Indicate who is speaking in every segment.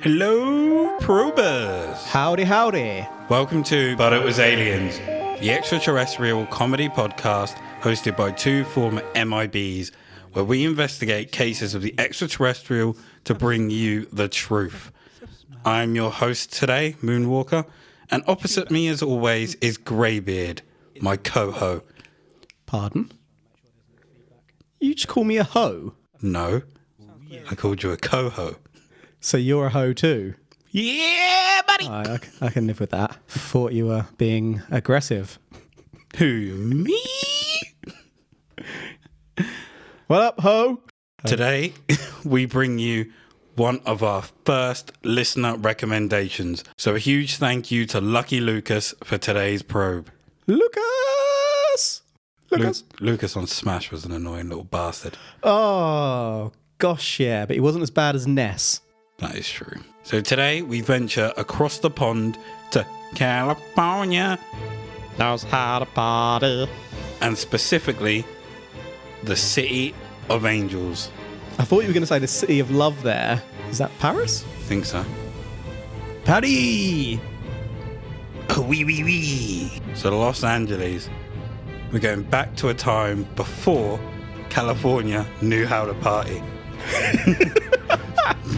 Speaker 1: Hello, probers.
Speaker 2: Howdy, howdy.
Speaker 1: Welcome to But It Was Aliens, the extraterrestrial comedy podcast hosted by two former MIBs, where we investigate cases of the extraterrestrial to bring you the truth. I'm your host today, Moonwalker, and opposite me, as always, is Greybeard, my co-ho.
Speaker 2: Pardon? You just call me a hoe?
Speaker 1: No, I called you a co-ho.
Speaker 2: So you're a hoe too?
Speaker 1: Yeah, buddy!
Speaker 2: I can live with that. Thought you were being aggressive.
Speaker 1: Who, me?
Speaker 2: What up, hoe?
Speaker 1: Today, we bring you one of our first listener recommendations. So a huge thank you to Lucky Lucas for today's probe.
Speaker 2: Lucas!
Speaker 1: Lucas on Smash was an annoying little bastard.
Speaker 2: Oh, gosh, yeah, but he wasn't as bad as Ness.
Speaker 1: That is true. So today, we venture across the pond to California.
Speaker 2: Knows how to party.
Speaker 1: And specifically, the City of Angels.
Speaker 2: I thought you were going to say the city of love there. Is that Paris?
Speaker 1: I think so.
Speaker 2: Paddy!
Speaker 1: Oh, wee. So Los Angeles. We're going back to a time before California knew how to party.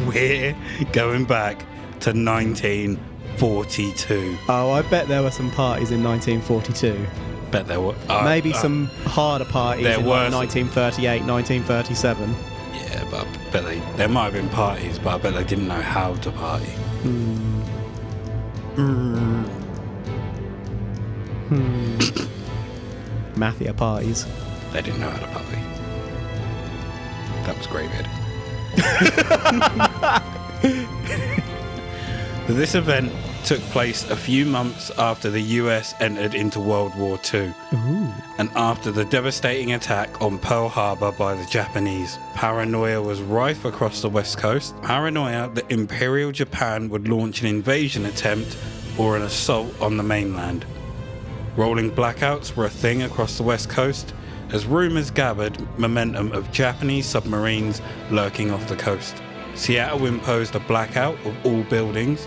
Speaker 1: We're going back to 1942.
Speaker 2: Oh, I bet there were some parties in 1942.
Speaker 1: Bet there were.
Speaker 2: Maybe some harder parties in like 1938, 1937.
Speaker 1: Yeah, but I bet there might have been parties, but I bet they didn't know how to party.
Speaker 2: Mafia parties.
Speaker 1: They didn't know how to party. That was great, Ed. This event took place a few months after the US entered into World War II.
Speaker 2: Ooh.
Speaker 1: And after the devastating attack on Pearl Harbor by the Japanese. Paranoia was rife across the West Coast. Paranoia that Imperial Japan would launch an invasion attempt or an assault on the mainland. Rolling blackouts were a thing across the West Coast as rumours gathered momentum of Japanese submarines lurking off the coast. Seattle imposed a blackout of all buildings,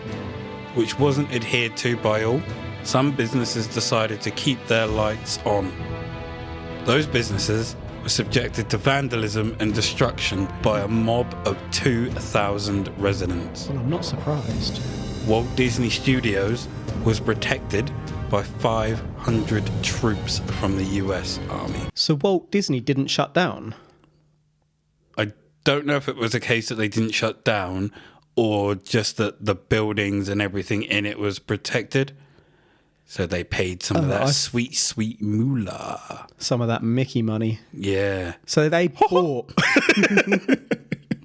Speaker 1: which wasn't adhered to by all. Some businesses decided to keep their lights on. Those businesses were subjected to vandalism and destruction by a mob of 2,000 residents.
Speaker 2: Well, I'm not surprised.
Speaker 1: Walt Disney Studios was protected by 500 troops from the US Army.
Speaker 2: So Walt Disney didn't shut down?
Speaker 1: I don't know if it was a case that they didn't shut down or just that the buildings and everything in it was protected. So they paid some of that sweet moolah.
Speaker 2: Some of that Mickey money.
Speaker 1: Yeah.
Speaker 2: So they bought...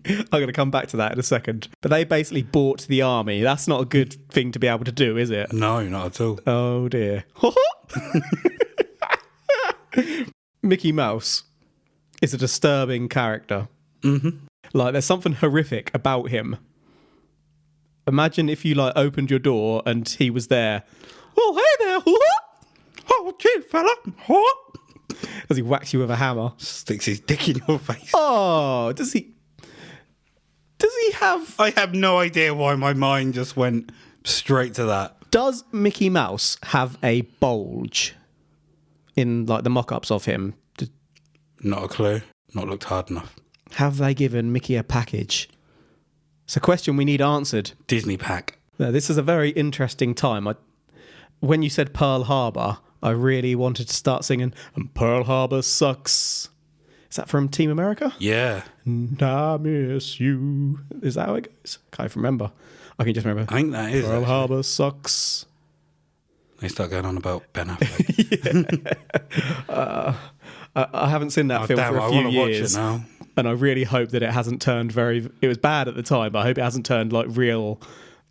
Speaker 2: I'm going to come back to that in a second. But they basically bought the army. That's not a good thing to be able to do, is it?
Speaker 1: No, not at all.
Speaker 2: Oh, dear. Mickey Mouse is a disturbing character.
Speaker 1: Mm-hmm.
Speaker 2: Like, there's something horrific about him. Imagine if you, like, opened your door and he was there. Oh, hey there. Oh, gee, fella. As he whacks you with a hammer.
Speaker 1: Sticks his dick in your face.
Speaker 2: Oh, does he have...
Speaker 1: I have no idea why my mind just went straight to that.
Speaker 2: Does Mickey Mouse have a bulge in, like, the mock-ups of him?
Speaker 1: Not a clue. Not looked hard enough.
Speaker 2: Have they given Mickey a package? It's a question we need answered.
Speaker 1: Disney pack.
Speaker 2: Now, this is a very interesting time. When you said Pearl Harbor, I really wanted to start singing, and Pearl Harbor sucks. Is that from Team America?
Speaker 1: Yeah.
Speaker 2: And I miss you. Is that how it goes? Can't remember. I can just remember.
Speaker 1: I think that is.
Speaker 2: Pearl Harbor sucks.
Speaker 1: They start going on about Ben Affleck.
Speaker 2: I haven't seen that film for a few years.
Speaker 1: Watch it now.
Speaker 2: And I really hope that it hasn't turned it was bad at the time, but I hope it hasn't turned like real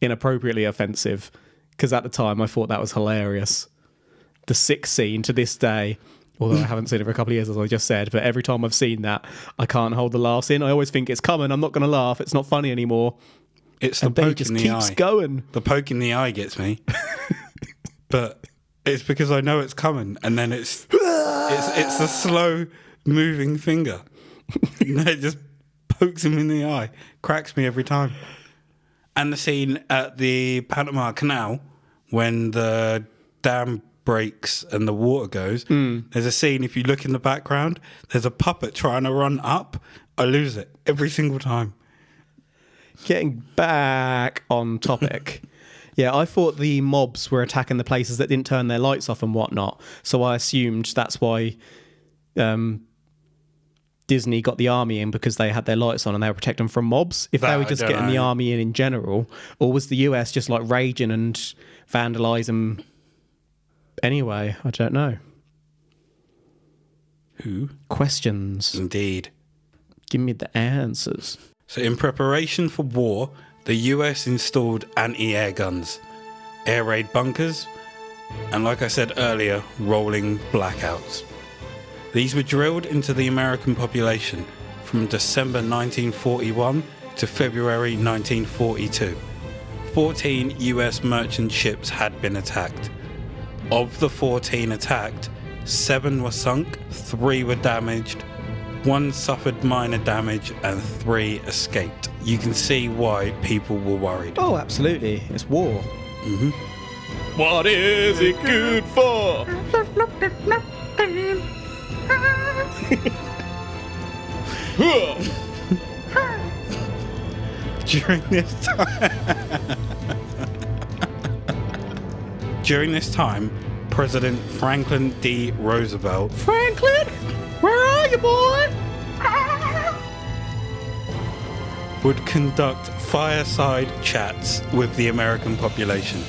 Speaker 2: inappropriately offensive. Because at the time I thought that was hilarious. The sick scene to this day, although I haven't seen it for a couple of years, as I just said, but every time I've seen that, I can't hold the laughs in. I always think it's coming, I'm not going to laugh, it's not funny anymore.
Speaker 1: It's the poke in the eye.
Speaker 2: It keeps going.
Speaker 1: The poke in the eye gets me. But it's because I know it's coming, and then it's a slow moving finger. And it just pokes him in the eye. Cracks me every time. And the scene at the Panama Canal when the dam breaks and the water goes. There's a scene, if you look in the background, there's a puppet trying to run up. I lose it every single time.
Speaker 2: Getting back on topic. Yeah, I thought the mobs were attacking the places that didn't turn their lights off and whatnot. So I assumed that's why Disney got the army in, because they had their lights on and they were protecting them from mobs. If they were just getting the army in general, or was the US just like raging and vandalising anyway? I don't know.
Speaker 1: Who?
Speaker 2: Questions.
Speaker 1: Indeed.
Speaker 2: Give me the answers.
Speaker 1: So in preparation for war, the US installed anti-air guns, air raid bunkers, and like I said earlier, rolling blackouts. These were drilled into the American population from December 1941 to February 1942. 14 US merchant ships had been attacked. Of the 14 attacked, 7 were sunk, 3 were damaged, 1 suffered minor damage, and 3 escaped. You can see why people were worried.
Speaker 2: Oh, absolutely. It's war.
Speaker 1: Mm-hmm.
Speaker 2: What is it good for?
Speaker 1: During this time, President Franklin D. Roosevelt
Speaker 2: Franklin, where are you, boy?
Speaker 1: would conduct fireside chats with the American population.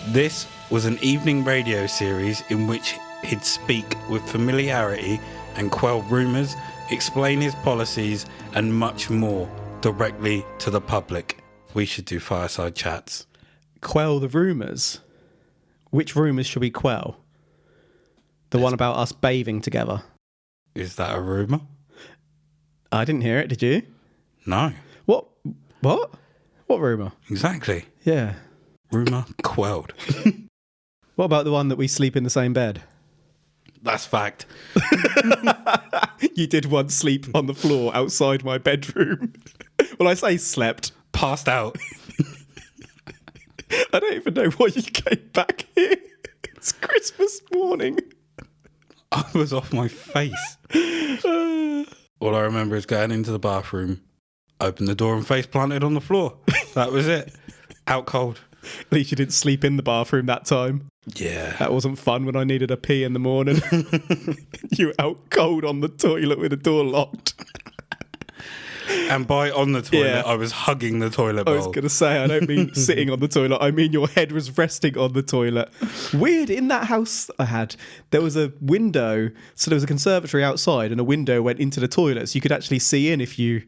Speaker 1: This was an evening radio series in which he'd speak with familiarity and quell rumours, explain his policies, and much more directly to the public. We should do fireside chats.
Speaker 2: Quell the rumours? Which rumours should we quell? The one about us bathing together.
Speaker 1: Is that a rumour?
Speaker 2: I didn't hear it, did you?
Speaker 1: No.
Speaker 2: What? What rumour?
Speaker 1: Exactly.
Speaker 2: Yeah.
Speaker 1: Rumour quelled.
Speaker 2: What about the one that we sleep in the same bed?
Speaker 1: That's fact.
Speaker 2: You did once sleep on the floor outside my bedroom. Well, I say slept.
Speaker 1: Passed out.
Speaker 2: I don't even know why you came back here. It's Christmas morning.
Speaker 1: I was off my face. All I remember is going into the bathroom, opened the door and face planted on the floor. That was it. Out cold.
Speaker 2: At least you didn't sleep in the bathroom that time.
Speaker 1: Yeah.
Speaker 2: That wasn't fun when I needed a pee in the morning. You were out cold on the toilet with the door locked.
Speaker 1: And by on the toilet,
Speaker 2: Yeah.
Speaker 1: I was hugging the toilet bowl.
Speaker 2: I was going to say, I don't mean sitting on the toilet. I mean your head was resting on the toilet. Weird, in that house I had, there was a window. So there was a conservatory outside and a window went into the toilet. So you could actually see in if you...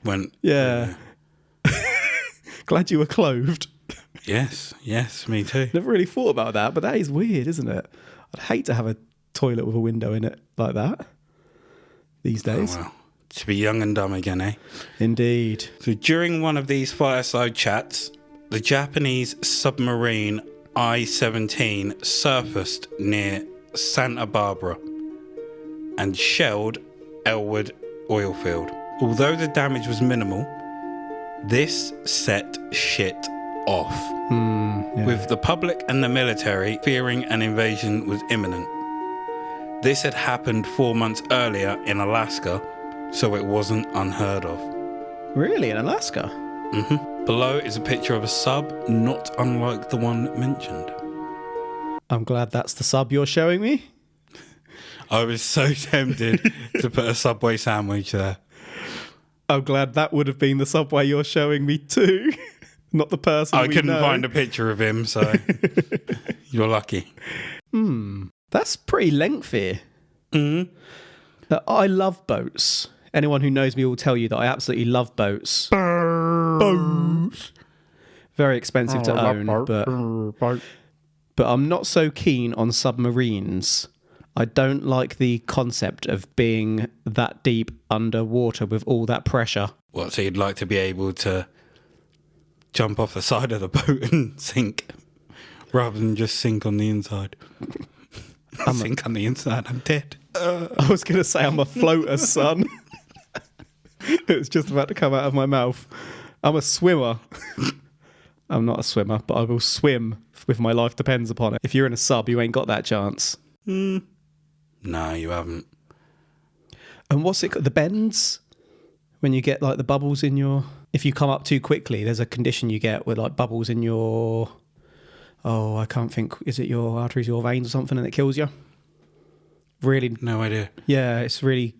Speaker 1: Went.
Speaker 2: Yeah. Glad you were clothed.
Speaker 1: Yes, me too.
Speaker 2: Never really thought about that, but that is weird, isn't it? I'd hate to have a toilet with a window in it like that these days.
Speaker 1: Oh, well. To be young and dumb again, eh?
Speaker 2: Indeed.
Speaker 1: So during one of these fireside chats, the Japanese submarine I-17 surfaced near Santa Barbara and shelled Elwood oil field. Although the damage was minimal, this set shit off,
Speaker 2: Yeah.
Speaker 1: with the public and the military fearing an invasion was imminent. This had happened 4 months earlier in Alaska, so it wasn't unheard of.
Speaker 2: Really, in Alaska?
Speaker 1: Mm-hmm. Below is a picture of a sub, not unlike the one mentioned.
Speaker 2: I'm glad that's the sub you're showing me.
Speaker 1: I was so tempted to put a Subway sandwich there.
Speaker 2: I'm glad that would have been the Subway you're showing me too. Not the person
Speaker 1: I
Speaker 2: we
Speaker 1: couldn't
Speaker 2: know.
Speaker 1: find a picture of him, so you're lucky.
Speaker 2: That's pretty lengthy.
Speaker 1: Mm-hmm.
Speaker 2: I love boats. Anyone who knows me will tell you that I absolutely love boats. Boats. Very expensive to own, but I'm not so keen on submarines. I don't like the concept of being that deep underwater with all that pressure.
Speaker 1: What, so you'd like to be able to jump off the side of the boat and sink, rather than just sink on the inside? Sink on the inside, I'm dead.
Speaker 2: I was going to say I'm a floater, son. It was just about to come out of my mouth. I'm a swimmer. I'm not a swimmer, but I will swim if my life depends upon it. If you're in a sub, you ain't got that chance.
Speaker 1: No, you haven't.
Speaker 2: And what's it called? The bends? When you get like the bubbles in your... If you come up too quickly, there's a condition you get with like bubbles in your... Oh, I can't think. Is it your arteries, your veins or something, and it kills you? Really?
Speaker 1: No idea.
Speaker 2: Yeah, it's really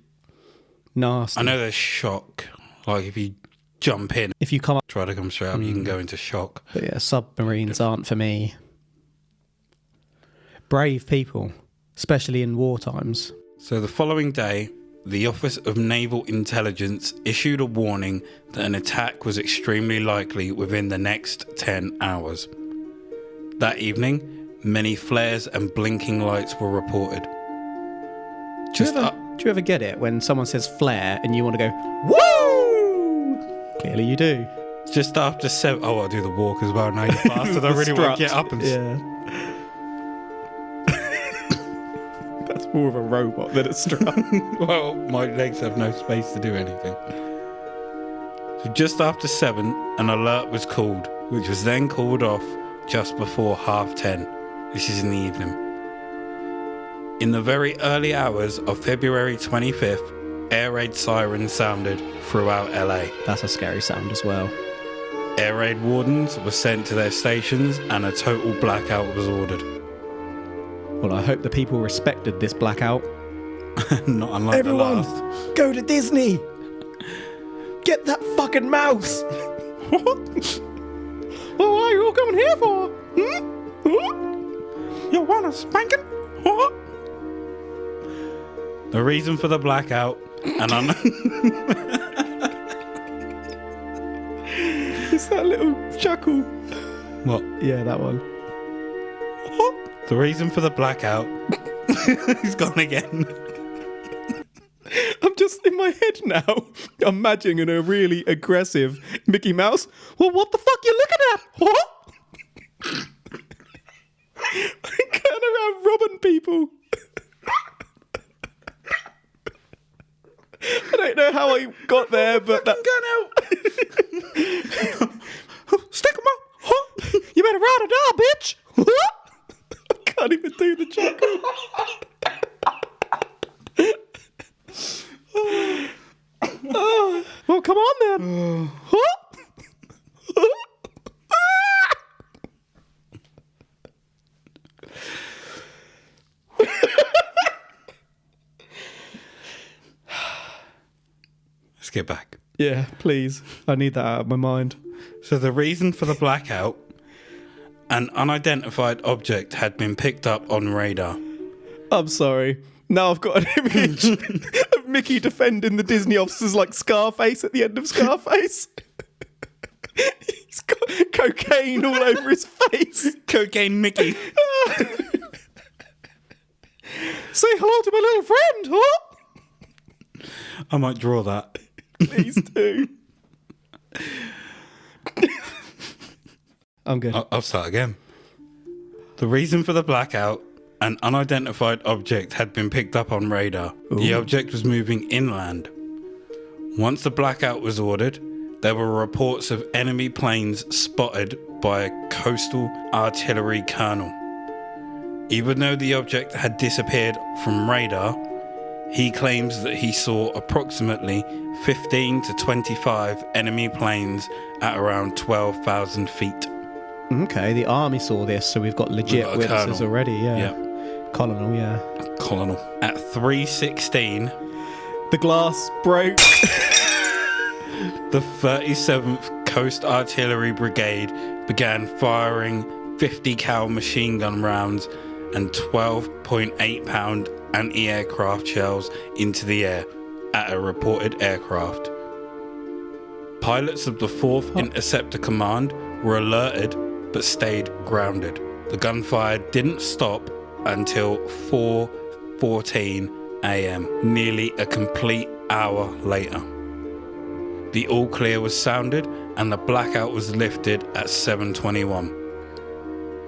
Speaker 2: nasty.
Speaker 1: I know there's shock. Like if you jump in,
Speaker 2: If you come up...
Speaker 1: try to come straight up, you can go into shock.
Speaker 2: But yeah, submarines aren't for me. Brave people, especially in war times.
Speaker 1: So the following day, the Office of Naval Intelligence issued a warning that an attack was extremely likely within the next 10 hours. That evening, many flares and blinking lights were reported.
Speaker 2: Do you ever get it when someone says flare and you want to go, woo? Clearly you do.
Speaker 1: Just after 7... Oh, I'll do the walk as well now, you bastard. I really want to get up and...
Speaker 2: Yeah. That's more of a robot than a strut.
Speaker 1: Well, my legs have no space to do anything. So just after 7, an alert was called, which was then called off just before 10:30. This is in the evening. In the very early hours of February 25th, air raid sirens sounded throughout LA.
Speaker 2: That's a scary sound as well.
Speaker 1: Air raid wardens were sent to their stations and a total blackout was ordered.
Speaker 2: Well, I hope the people respected this blackout.
Speaker 1: Not unlike
Speaker 2: Everyone,
Speaker 1: the last.
Speaker 2: go to Disney. Get that fucking mouse. What? Well, what are you all coming here for?
Speaker 1: You want a spanking? What? The reason for the blackout, and
Speaker 2: It's that little chuckle.
Speaker 1: what?
Speaker 2: Yeah, that one.
Speaker 1: The reason for the blackout. He's gone again.
Speaker 2: I'm just in my head now, imagining a really aggressive Mickey Mouse. Well, what the fuck you looking at? What? Going around robbing people. I don't know how I got there, but that
Speaker 1: Gun out. Stick him up. Huh?
Speaker 2: you better ride or die, bitch. I can't even do the chuckle. Well, come on then.
Speaker 1: Let's get back.
Speaker 2: Yeah, please. I need that out of my mind.
Speaker 1: So the reason for the blackout, an unidentified object had been picked up on radar.
Speaker 2: I'm sorry. Now I've got an image of Mickey defending the Disney officers like Scarface at the end of Scarface. He's got cocaine all over his face.
Speaker 1: Cocaine Mickey.
Speaker 2: Say hello to my little friend, huh?
Speaker 1: I might draw that.
Speaker 2: Please do. I'm good.
Speaker 1: I'll start again. The reason for the blackout, an unidentified object had been picked up on radar.
Speaker 2: Ooh.
Speaker 1: The object was moving inland. Once the blackout was ordered, there were reports of enemy planes spotted by a coastal artillery colonel. Even though the object had disappeared from radar, he claims that he saw approximately 15 to 25 enemy planes at around 12,000 feet.
Speaker 2: Okay, the army saw this, so we've got legit
Speaker 1: We've got a
Speaker 2: witnesses
Speaker 1: colonel.
Speaker 2: already, yeah.
Speaker 1: Yeah.
Speaker 2: Colonel, yeah.
Speaker 1: Colonel. At 3:16,
Speaker 2: The glass broke.
Speaker 1: the 37th Coast Artillery Brigade began firing 50 cal machine gun rounds and 12.8 pound anti-aircraft shells into the air at a reported aircraft. Pilots of the 4th Interceptor Command were alerted but stayed grounded. The gunfire didn't stop until 4:14 a.m., nearly a complete hour later. The all clear was sounded and the blackout was lifted at 7:21.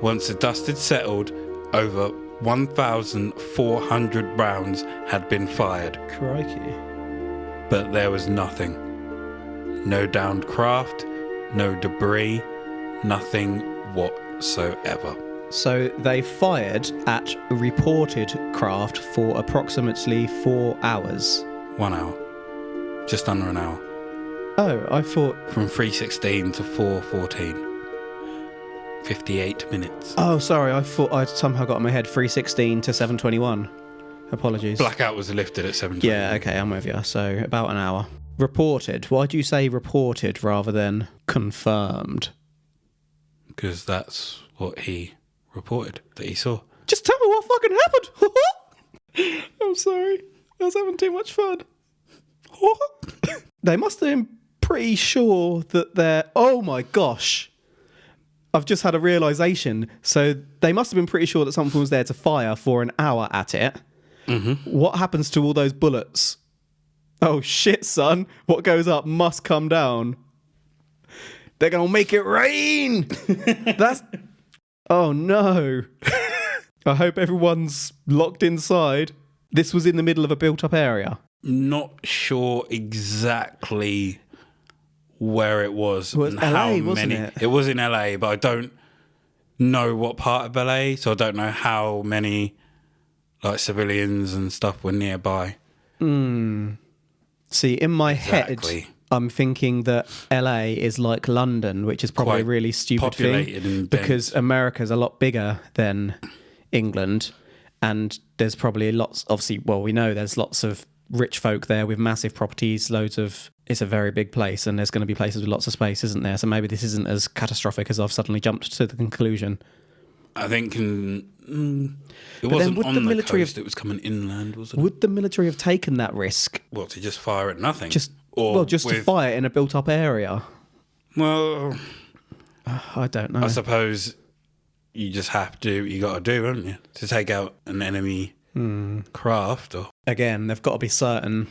Speaker 1: Once the dust had settled, over 1,400 rounds had been fired,
Speaker 2: Crikey.
Speaker 1: but there was nothing. No downed craft, no debris, nothing whatsoever.
Speaker 2: So they fired at reported craft for approximately 4 hours.
Speaker 1: 1 hour. Just under an hour.
Speaker 2: Oh, I thought...
Speaker 1: From 3:16 to 4:14. 58 minutes.
Speaker 2: Oh, sorry, I thought I'd somehow got in my head 3:16 to 7:21. Apologies.
Speaker 1: Blackout was lifted at 7:20.
Speaker 2: Yeah, okay, I'm with you. So about an hour. Reported. Why do you say reported rather than confirmed?
Speaker 1: Because that's what he reported that he saw.
Speaker 2: Just tell me what fucking happened. I'm sorry. I was having too much fun. They must have been pretty sure that they're... Oh my gosh. I've just had a realisation. So they must have been pretty sure that something was there to fire for an hour at it.
Speaker 1: Mm-hmm.
Speaker 2: What happens to all those bullets? Oh shit, son. What goes up must come down. They're going to make it rain. That's... Oh no. I hope everyone's locked inside. This was in the middle of a built-up area.
Speaker 1: Not sure exactly where it was.
Speaker 2: Well, it was
Speaker 1: and
Speaker 2: LA,
Speaker 1: how
Speaker 2: wasn't
Speaker 1: many.
Speaker 2: it?
Speaker 1: It was in LA, but I don't know what part of LA, so I don't know how many civilians and stuff were nearby.
Speaker 2: See, in my
Speaker 1: Exactly.
Speaker 2: head, I'm thinking that LA is like London, which is probably a
Speaker 1: Quite
Speaker 2: really stupid
Speaker 1: populated
Speaker 2: thing
Speaker 1: and
Speaker 2: because
Speaker 1: dense.
Speaker 2: America's a lot bigger than England, and there's probably lots. Obviously, well, we know there's lots of rich folk there with massive properties, loads of... It's a very big place, and there's going to be places with lots of space, isn't there? So maybe this isn't as catastrophic as I've suddenly jumped to the conclusion.
Speaker 1: I think it wasn't
Speaker 2: would
Speaker 1: on
Speaker 2: the
Speaker 1: the
Speaker 2: military
Speaker 1: coast, it was coming inland, wasn't it?
Speaker 2: Would the military have taken that risk?
Speaker 1: What, to just fire at nothing?
Speaker 2: Just to
Speaker 1: with-
Speaker 2: fire in a built-up area?
Speaker 1: Well,
Speaker 2: I don't know.
Speaker 1: I suppose you just have to, you got to do, haven't you? To take out an enemy craft or...
Speaker 2: Again, they've got to be certain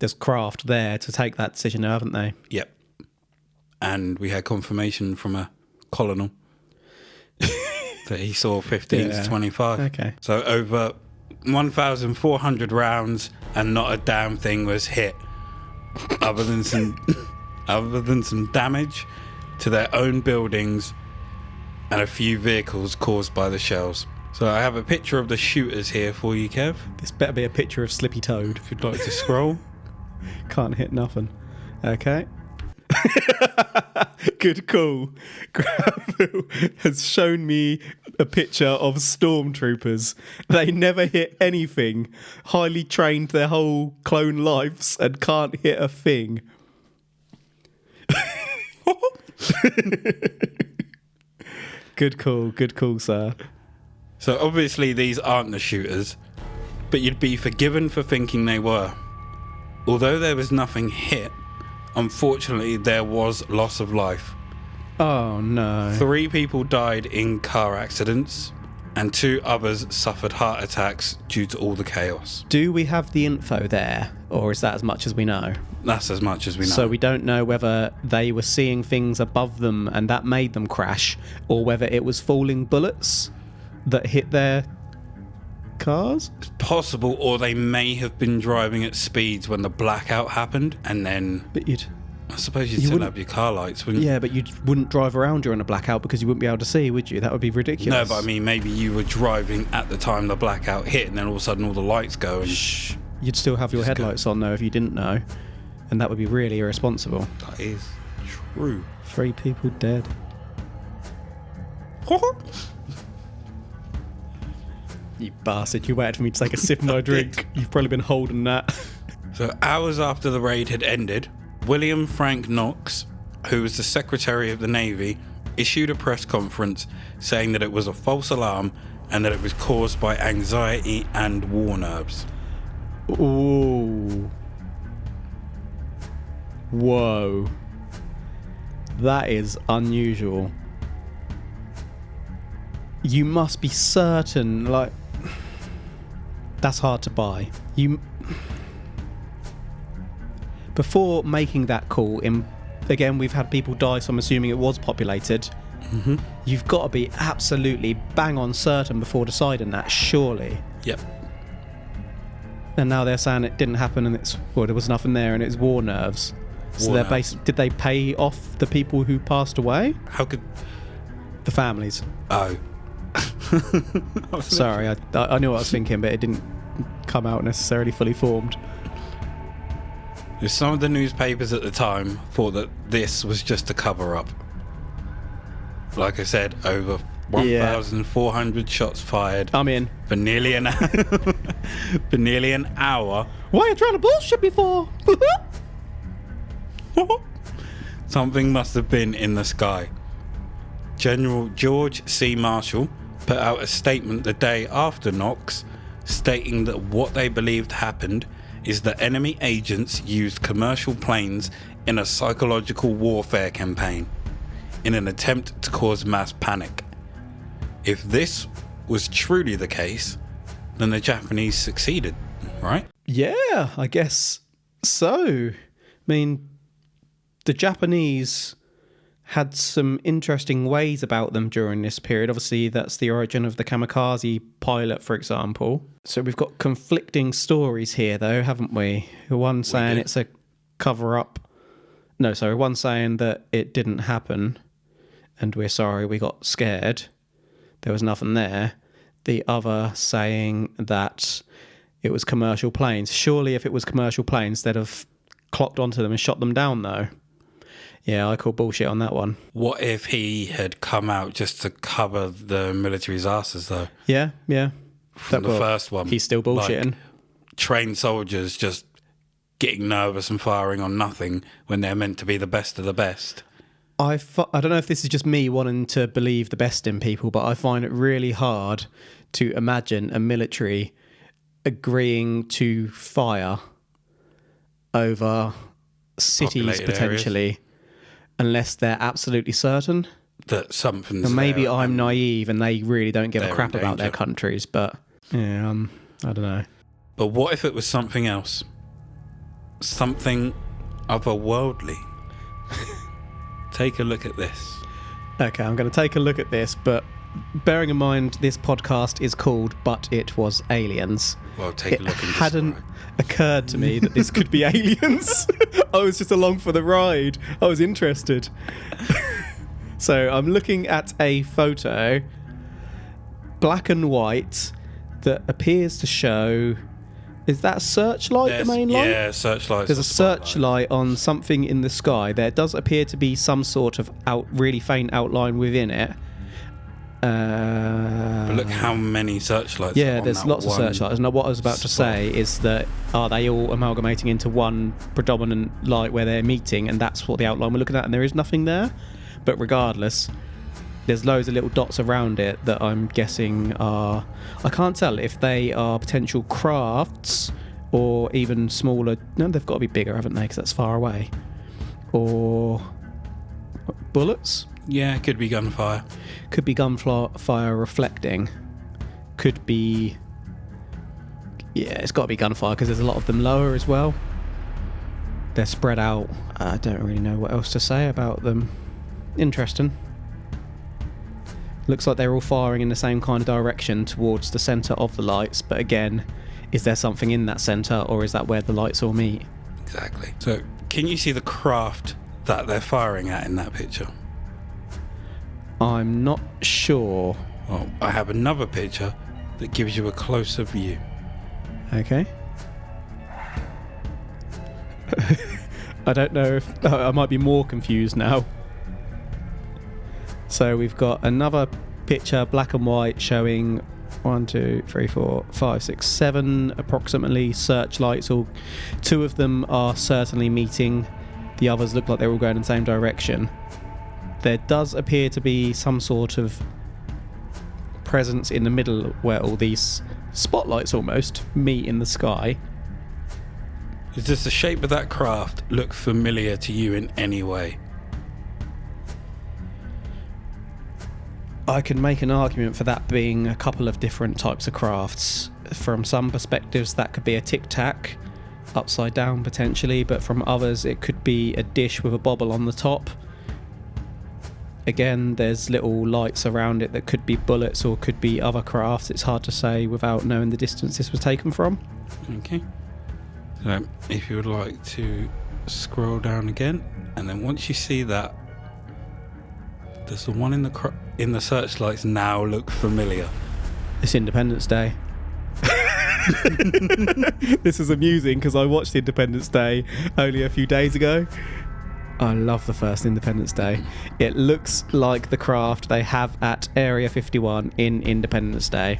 Speaker 2: there's craft there to take that decision, haven't they?
Speaker 1: Yep. And we had confirmation from a colonel that he saw 15 to 25.
Speaker 2: Okay.
Speaker 1: So over 1,400 rounds and not a damn thing was hit other than some damage to their own buildings and a few vehicles caused by the shells. So I have a picture of the shooters here for you, Kev.
Speaker 2: This better be a picture of Slippy Toad.
Speaker 1: If you'd like to scroll.
Speaker 2: Can't hit nothing. Okay. Good call. Granville has shown me a picture of stormtroopers. They never hit anything. Highly trained their whole clone lives and can't hit a thing. Good call, sir.
Speaker 1: So obviously these aren't the shooters, but you'd be forgiven for thinking they were. Although there was nothing hit, unfortunately there was loss of life.
Speaker 2: Oh no.
Speaker 1: 3 people died in car accidents, and 2 others suffered heart attacks due to all the chaos.
Speaker 2: Do we have the info there, or is that as much as we know?
Speaker 1: That's as much as we know.
Speaker 2: So we don't know whether they were seeing things above them and that made them crash, or whether it was falling bullets that hit their cars?
Speaker 1: It's possible, or they may have been driving at speeds when the blackout happened, and then...
Speaker 2: But
Speaker 1: I suppose you'd still
Speaker 2: wouldn't-
Speaker 1: have your car lights, wouldn't you?
Speaker 2: yeah, but you wouldn't drive around during a blackout because you wouldn't be able to see, would you? That would be ridiculous.
Speaker 1: No, but I mean, maybe you were driving at the time the blackout hit, and then all of a sudden all the lights go, and...
Speaker 2: Shh. You'd still have your
Speaker 1: Just go.
Speaker 2: headlights on though if you didn't know, and that would be really irresponsible.
Speaker 1: That is true.
Speaker 2: 3 people dead. You bastard, you waited for me to take a sip of my drink. You've probably been holding that.
Speaker 1: So hours after the raid had ended, William Frank Knox, who was the Secretary of the Navy, issued a press conference saying that it was a false alarm and that it was caused by anxiety and war nerves.
Speaker 2: Ooh. Whoa. That is unusual. You must be certain, like... That's hard to buy. Before making that call, again, we've had people die, so I'm assuming it was populated.
Speaker 1: Mm-hmm.
Speaker 2: You've got to be absolutely bang on certain before deciding that, surely.
Speaker 1: Yep.
Speaker 2: And now they're saying it didn't happen and there was nothing there and it's war nerves. So did they pay off the people who passed away?
Speaker 1: How could...
Speaker 2: The families.
Speaker 1: Oh.
Speaker 2: Sorry, I knew what I was thinking, but it didn't come out necessarily fully formed.
Speaker 1: Some of the newspapers at the time thought that this was just a cover-up. Like I said, over 1,400 shots fired.
Speaker 2: I'm in.
Speaker 1: For nearly an hour. For nearly an hour.
Speaker 2: Why are you trying to bullshit me for?
Speaker 1: Something must have been in the sky. General George C. Marshall put out a statement the day after Knox, stating that what they believed happened is that enemy agents used commercial planes in a psychological warfare campaign in an attempt to cause mass panic. If this was truly the case, then the Japanese succeeded, right?
Speaker 2: Yeah, I guess so. I mean, the Japanese had some interesting ways about them during this period. Obviously, that's the origin of the kamikaze pilot, for example. So we've got conflicting stories here, though, haven't we? One saying it's a cover-up. No, sorry, one saying that it didn't happen, and we're sorry, we got scared. There was nothing there. The other saying that it was commercial planes. Surely if it was commercial planes, they'd have clocked onto them and shot them down, though. Yeah, I call bullshit on that one.
Speaker 1: What if he had come out just to cover the military's asses, though?
Speaker 2: Yeah.
Speaker 1: From the first one.
Speaker 2: He's still bullshitting.
Speaker 1: Like, trained soldiers just getting nervous and firing on nothing when they're meant to be the best of the best.
Speaker 2: I don't know if this is just me wanting to believe the best in people, but I find it really hard to imagine a military agreeing to fire over cities
Speaker 1: Populated
Speaker 2: potentially
Speaker 1: areas.
Speaker 2: Unless they're absolutely certain.
Speaker 1: That something's
Speaker 2: And maybe
Speaker 1: there
Speaker 2: I'm naive and they really don't give a crap
Speaker 1: in
Speaker 2: about their
Speaker 1: danger.
Speaker 2: countries, but yeah, I don't know.
Speaker 1: But what if it was something else? Something otherworldly? Take a look at this.
Speaker 2: Okay, I'm going to take a look at this, but bearing in mind this podcast is called But It Was Aliens.
Speaker 1: Well, take a look and
Speaker 2: It hadn't
Speaker 1: describe.
Speaker 2: occurred to me that this could be aliens. I was just along for the ride. I was interested. So I'm looking at a photo, black and white, that appears to show... Is that a searchlight, the main light?
Speaker 1: Yeah, searchlight.
Speaker 2: There's a searchlight on something in the sky. There does appear to be some sort of really faint outline within it.
Speaker 1: But look how many searchlights.
Speaker 2: Yeah,
Speaker 1: on
Speaker 2: there's
Speaker 1: that
Speaker 2: lots of
Speaker 1: one
Speaker 2: searchlights. And what I was about to
Speaker 1: spot.
Speaker 2: say is that are they all amalgamating into one predominant light where they're meeting, and that's what the outline we're looking at, and there is nothing there? But regardless, there's loads of little dots around it that I'm guessing are... I can't tell if they are potential crafts or even smaller... No, they've got to be bigger, haven't they? Because that's far away. Or bullets?
Speaker 1: Yeah, could be gunfire.
Speaker 2: Could be gunfire reflecting. Could be... Yeah, it's got to be gunfire because there's a lot of them lower as well. They're spread out. I don't really know what else to say about them. Interesting. Looks like they're all firing in the same kind of direction towards the centre of the lights, but again, is there something in that centre, or is that where the lights all meet?
Speaker 1: Exactly. So, can you see the craft that they're firing at in that picture?
Speaker 2: I'm not sure.
Speaker 1: Well, I have another picture that gives you a closer view.
Speaker 2: Okay. I don't know if... I might be more confused now. So we've got another picture, black and white, showing 1, 2, 3, 4, 5, 6, 7 approximately searchlights. All 2 of them are certainly meeting. The others look like they're all going in the same direction. There does appear to be some sort of presence in the middle where all these spotlights almost meet in the sky.
Speaker 1: Does the shape of that craft look familiar to you in any way?
Speaker 2: I can make an argument for that being a couple of different types of crafts. From some perspectives, that could be a tic-tac, upside down potentially, but from others, it could be a dish with a bobble on the top. Again, there's little lights around it that could be bullets or could be other crafts. It's hard to say without knowing the distance this was taken from.
Speaker 1: Okay. So, if you would like to scroll down again, and then once you see that, does the one in the searchlights now look familiar?
Speaker 2: It's Independence Day. This is amusing because I watched Independence Day only a few days ago. I love the first Independence Day. It looks like the craft they have at Area 51 in Independence Day.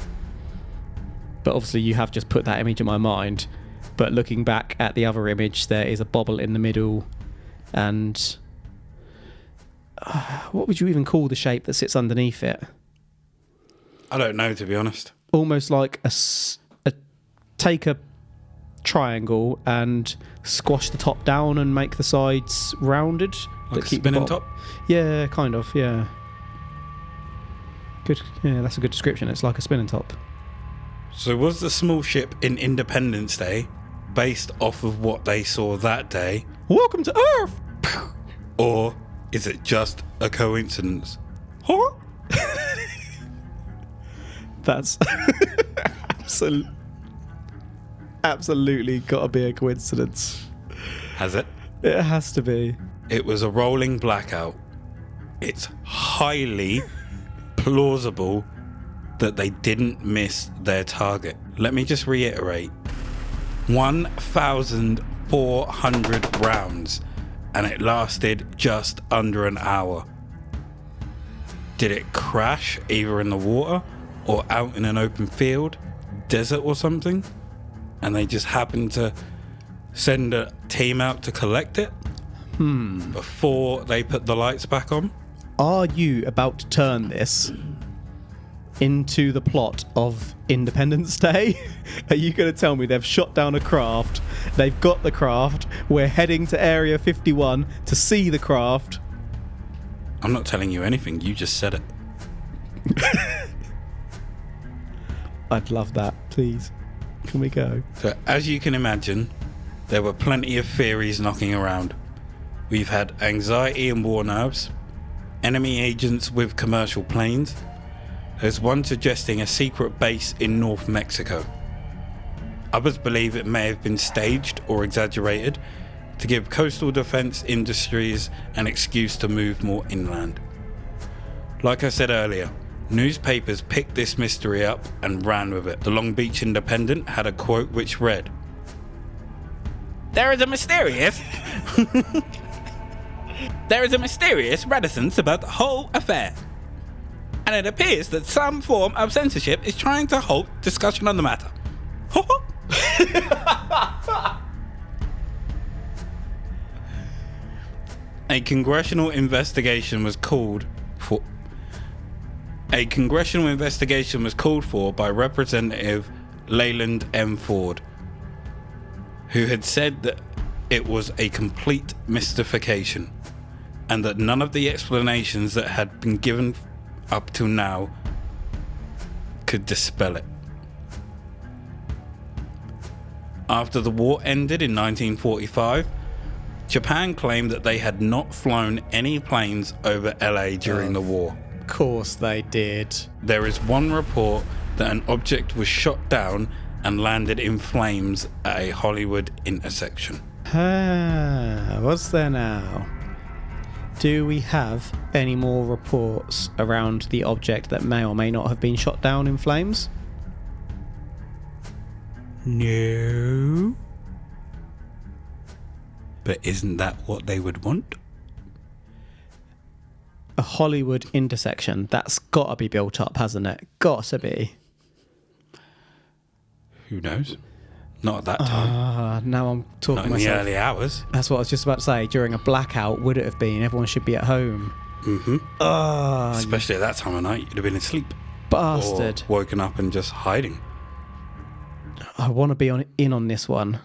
Speaker 2: But obviously you have just put that image in my mind. But looking back at the other image, there is a bobble in the middle. And what would you even call the shape that sits underneath it?
Speaker 1: I don't know, to be honest.
Speaker 2: Almost like take a triangle and squash the top down and make the sides rounded.
Speaker 1: Like a spinning top?
Speaker 2: Yeah, kind of, yeah. Good. Yeah, that's a good description. It's like a spinning top.
Speaker 1: So was the small ship in Independence Day based off of what they saw that day?
Speaker 2: Welcome to Earth!
Speaker 1: Or is it just a coincidence?
Speaker 2: Huh? That's absolutely got to be a coincidence.
Speaker 1: Has it?
Speaker 2: It has to be.
Speaker 1: It was a rolling blackout. It's highly plausible that they didn't miss their target. Let me just reiterate. 1,400 rounds, and it lasted just under an hour. Did it crash either in the water or out in an open field, desert or something? And they just happened to send a team out to collect it before they put the lights back on?
Speaker 2: Are you about to turn this into the plot of Independence Day? Are you going to tell me they've shot down a craft, they've got the craft, we're heading to Area 51 to see the craft?
Speaker 1: I'm not telling you anything, you just said it.
Speaker 2: I'd love that, please. Can we go?
Speaker 1: So, as you can imagine, there were plenty of theories knocking around. We've had anxiety and war nerves, enemy agents with commercial planes. There's one suggesting a secret base in North Mexico. Others believe it may have been staged or exaggerated to give coastal defense industries an excuse to move more inland. Like I said earlier, newspapers picked this mystery up and ran with it. The Long Beach Independent had a quote which read, There is a mysterious reticence about the whole affair, and it appears that some form of censorship is trying to halt discussion on the matter. A congressional investigation was called for by Representative Leland M. Ford, who had said that it was a complete mystification and that none of the explanations that had been given up till now could dispel it. After the war ended in 1945, Japan claimed that they had not flown any planes over LA during the war.
Speaker 2: Of course they did.
Speaker 1: There is one report that an object was shot down and landed in flames at a Hollywood intersection.
Speaker 2: What's there now? Do we have any more reports around the object that may or may not have been shot down in flames?
Speaker 1: No. But isn't that what they would want?
Speaker 2: A Hollywood intersection. That's got to be built up, hasn't it? Got to be.
Speaker 1: Who knows? Not at that time.
Speaker 2: Now I'm talking
Speaker 1: Not in
Speaker 2: myself.
Speaker 1: the early hours.
Speaker 2: That's what I was just about to say. During a blackout, would it have been? Everyone should be at home.
Speaker 1: Mm-hmm. Especially at that time of night, you'd have been asleep.
Speaker 2: Bastard.
Speaker 1: Or woken up and just hiding.
Speaker 2: I want to be in on this one.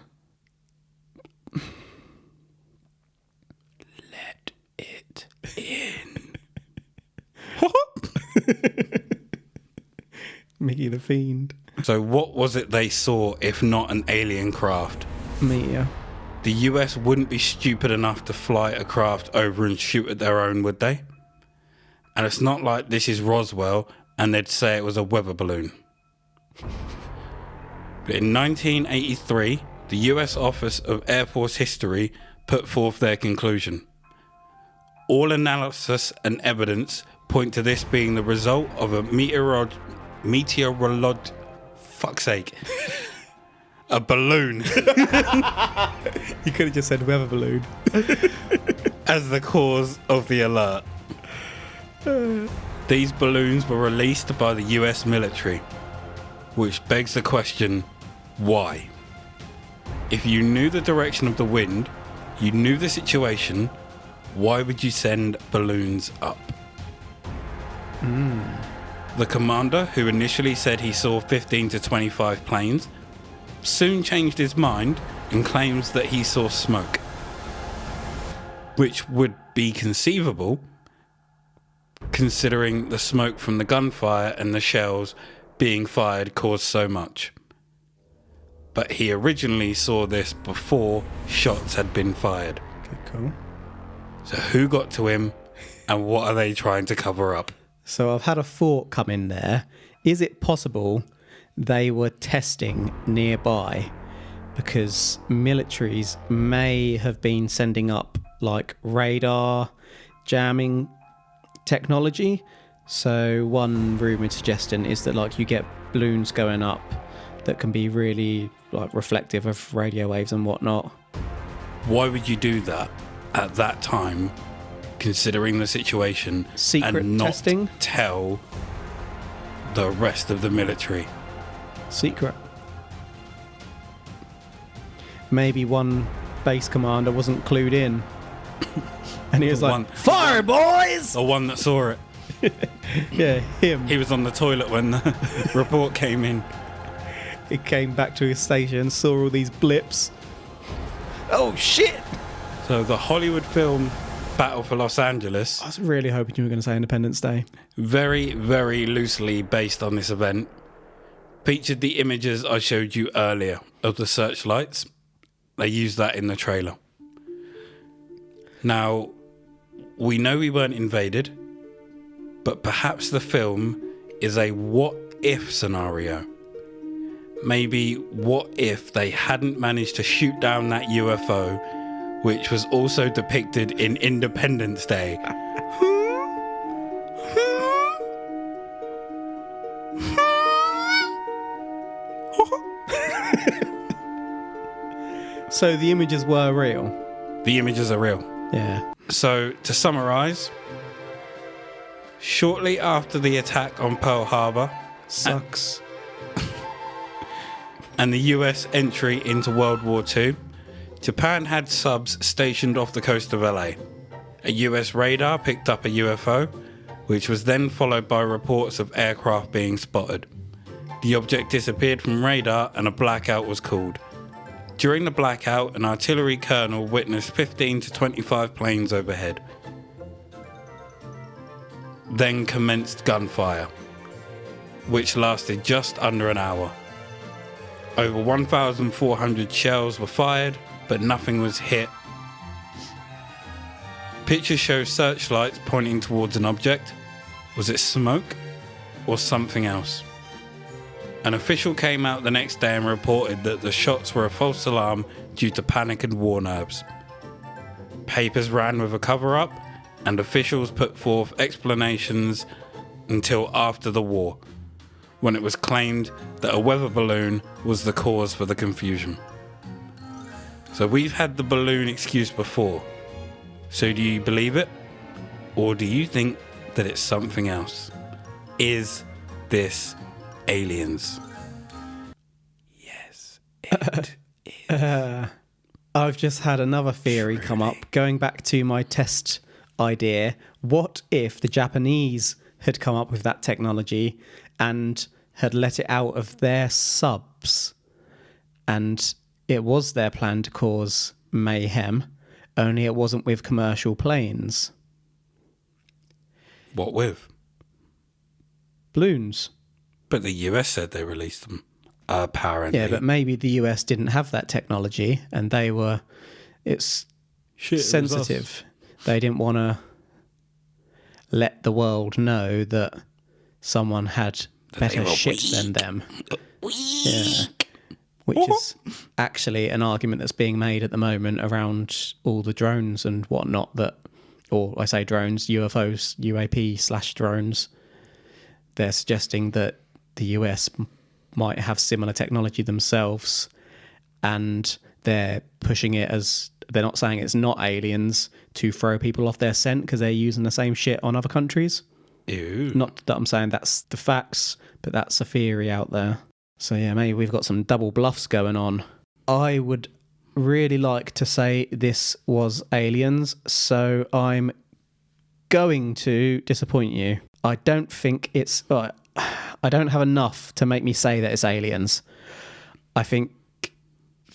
Speaker 1: Let it in.
Speaker 2: Mickey the Fiend.
Speaker 1: So what was it they saw if not an alien craft?
Speaker 2: Mia.
Speaker 1: The US wouldn't be stupid enough to fly a craft over and shoot at their own, would they? And it's not like this is Roswell and they'd say it was a weather balloon. But in 1983, the US Office of Air Force History put forth their conclusion. All analysis and evidence point to this being the result of a fuck's sake. A balloon.
Speaker 2: You could have just said weather balloon.
Speaker 1: As the cause of the alert. These balloons were released by the US military, which begs the question, why? If you knew the direction of the wind, you knew the situation, why would you send balloons up? The commander, who initially said he saw 15 to 25 planes, soon changed his mind and claims that he saw smoke, which would be conceivable considering the smoke from the gunfire and the shells being fired caused so much. But he originally saw this before shots had been fired.
Speaker 2: Okay, cool.
Speaker 1: So who got to him and what are they trying to cover up?
Speaker 2: So I've had a thought come in there. Is it possible they were testing nearby because militaries may have been sending up like radar jamming technology? So one rumoured suggestion is that like you get balloons going up that can be really like reflective of radio waves and whatnot.
Speaker 1: Why would you do that at that time, considering the situation,
Speaker 2: Secret
Speaker 1: and not
Speaker 2: testing?
Speaker 1: tell the rest of the military?
Speaker 2: Secret. Maybe one base commander wasn't clued in. And he was like, fire, boys!
Speaker 1: The one that saw it.
Speaker 2: Yeah, him.
Speaker 1: He was on the toilet when the report came in.
Speaker 2: He came back to his station, saw all these blips. Oh, shit!
Speaker 1: So the Hollywood film Battle for Los Angeles,
Speaker 2: I was really hoping you were going to say Independence Day.
Speaker 1: very, very loosely based on this event, featured the images I showed you earlier of the searchlights. They used that in the trailer. Now, we know we weren't invaded, but perhaps the film is a what-if scenario. Maybe what if they hadn't managed to shoot down that UFO, which was also depicted in Independence Day.
Speaker 2: So the images were real?
Speaker 1: The images are real.
Speaker 2: Yeah.
Speaker 1: So, to summarise, shortly after the attack on Pearl Harbor
Speaker 2: Sucks.
Speaker 1: and the US entry into World War II, Japan had subs stationed off the coast of LA. A US radar picked up a UFO, which was then followed by reports of aircraft being spotted. The object disappeared from radar and a blackout was called. During the blackout, an artillery colonel witnessed 15 to 25 planes overhead. Then commenced gunfire, which lasted just under an hour. Over 1,400 shells were fired, but nothing was hit. Pictures show searchlights pointing towards an object. Was it smoke or something else? An official came out the next day and reported that the shots were a false alarm due to panic and war nerves. Papers ran with a cover-up, and officials put forth explanations until after the war, when it was claimed that a weather balloon was the cause for the confusion. So we've had the balloon excuse before. So do you believe it? Or do you think that it's something else? Is this aliens? Yes, it is.
Speaker 2: I've just had another theory come up. Going back to my test idea, what if the Japanese had come up with that technology and had let it out of their subs, and it was their plan to cause mayhem, only it wasn't with commercial planes?
Speaker 1: What with?
Speaker 2: Balloons.
Speaker 1: But the US said they released them, apparently.
Speaker 2: Yeah, but maybe the US didn't have that technology and they were... It's sensitive. They didn't want to let the world know that someone had better shit than them. Yeah. which is actually an argument that's being made at the moment around all the drones and whatnot or I say drones, UFOs, UAP/drones. They're suggesting that the US might have similar technology themselves, and they're pushing it as, they're not saying it's not aliens, to throw people off their scent because they're using the same shit on other countries.
Speaker 1: Ew.
Speaker 2: Not that I'm saying that's the facts, but that's a theory out there. So yeah, maybe we've got some double bluffs going on. I would really like to say this was aliens, so I'm going to disappoint you. I don't think it's... I don't have enough to make me say that it's aliens. I think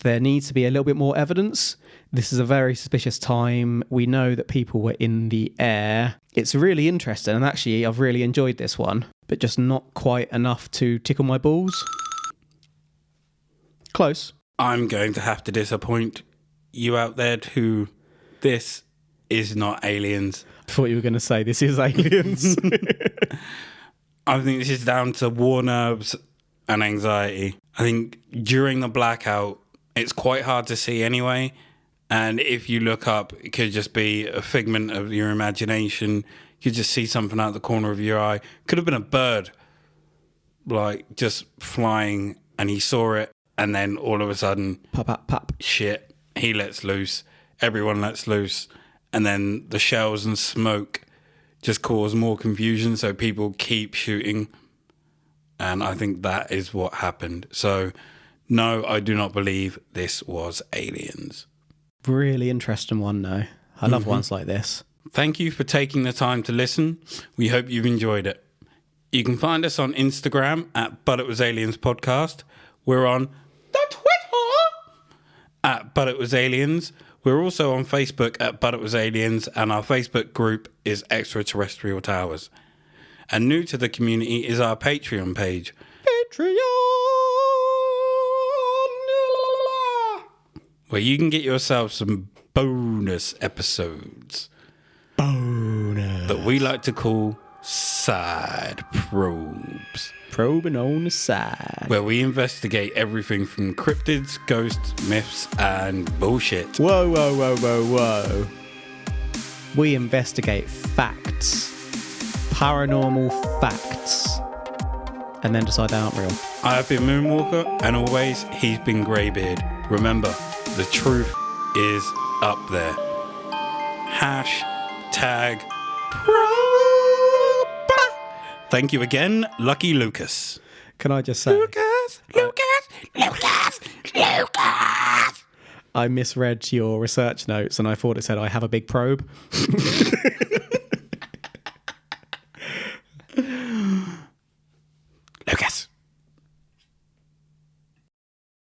Speaker 2: there needs to be a little bit more evidence. This is a very suspicious time. We know that people were in the air. It's really interesting, and actually I've really enjoyed this one, but just not quite enough to tickle my balls. Close.
Speaker 1: I'm going to have to disappoint you out there too. This is not aliens.
Speaker 2: I thought you were going to say this is aliens.
Speaker 1: I think this is down to war nerves and anxiety. I think during the blackout, it's quite hard to see anyway. And if you look up, it could just be a figment of your imagination. You could just see something out the corner of your eye. Could have been a bird, like, just flying, and he saw it. And then all of a sudden,
Speaker 2: pop, pop, pop.
Speaker 1: Shit, he lets loose. Everyone lets loose. And then the shells and smoke just cause more confusion, so people keep shooting. And I think that is what happened. So, no, I do not believe this was aliens.
Speaker 2: Really interesting one, though. I love ones like this.
Speaker 1: Thank you for taking the time to listen. We hope you've enjoyed it. You can find us on Instagram at But It Was Aliens Podcast. We're on the Twitter at But It Was Aliens. We're also on Facebook at But It Was Aliens, and our Facebook group is Extraterrestrial Towers. And new to the community is our Patreon page. Patreon! Where you can get yourself some bonus episodes.
Speaker 2: Bonus.
Speaker 1: That we like to call Side Probes.
Speaker 2: Probing on the side.
Speaker 1: Where we investigate everything from cryptids, ghosts, myths, and bullshit.
Speaker 2: Whoa, whoa, whoa, whoa, whoa. We investigate facts. Paranormal facts. And then decide they aren't real.
Speaker 1: I have been Moonwalker, and always he's been Greybeard. Remember, the truth is up there. #probe. Thank you again, Lucky Lucas.
Speaker 2: Can I just say...
Speaker 1: Lucas!
Speaker 2: I misread your research notes and I thought it said I have a big probe.